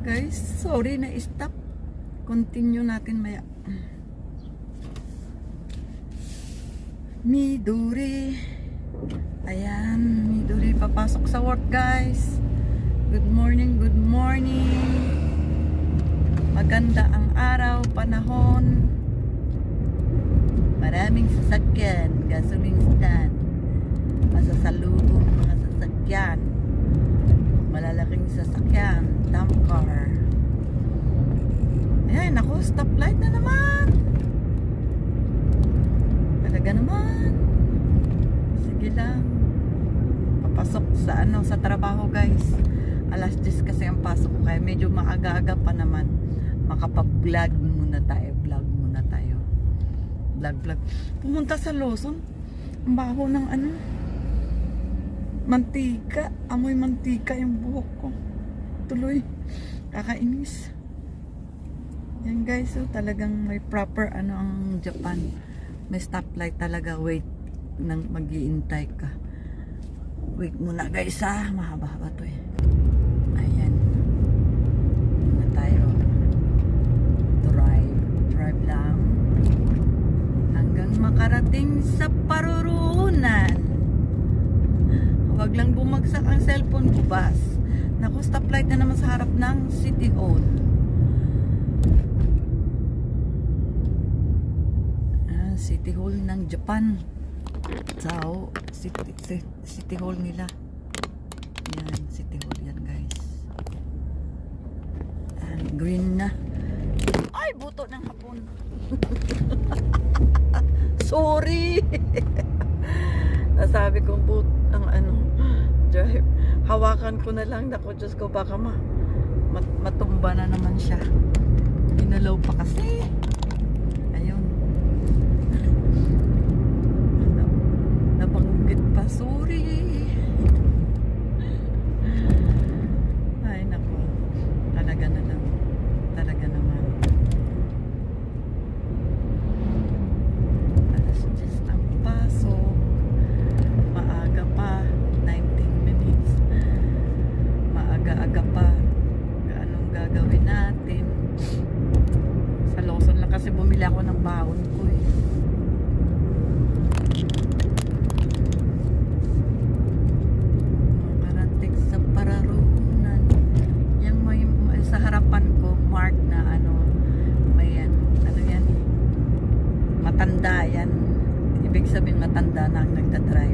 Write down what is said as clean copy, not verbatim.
Guys, sorry na stop. Continue natin maya. Midori. Ayan, Midori papasok sa work, guys. Good morning, good morning. Maganda ang araw, panahon. Maraming sasakyan, gasoline stand. Masasalubong mga sasakyan. Malalaking sasakyan, dump car. Ayan, ako, stoplight na naman. Talaga naman. Sige lang. Papasok sa sa trabaho, guys. Alas 10 kasi ang pasok ko, kaya medyo maaga-aga pa naman. Makapag-vlog muna tayo. Vlog. Pumunta sa Lawson. Ang baho ng mantika. Amoy mantika yung buhok ko. Tuloy. Kakainis. Yan, guys. So, talagang may proper ang Japan. May stoplight talaga. Wait. Nang mag-iintay ka. Wait muna, guys, ha. Mahaba-haba to eh. Ayan. Muna tayo. Drive lang. Hanggang makarating sa paruroonan. Huwag lang bumagsak ang cellphone ko, bas. Naku, stoplight na naman sa harap ng City Hall. City Hall ng Japan. So, City Hall nila. Yan, City Hall yan, guys. And green na. Ay, buto ng hapon. Sorry. Nasabi kong ang drive. Hawakan ko na lang. Naku, Diyos ko, baka matumba na naman siya. Inalaw pa kasi. Ayun. Nabanggit pa. Sorry. Ay, naku. Talaga na lang. Talaga naman. Alas 10 ang pasok. Maaga pa. 19 minutes. Maaga-aga pa. Anong gagawin natin? Sa Lawson lang kasi bumili ako ng baon ko eh. Makarating sa pararoonan. Yung may sa harapan ko, mark na may yan eh. Matanda yan. Ibig sabihin matanda na ang nagdadrive.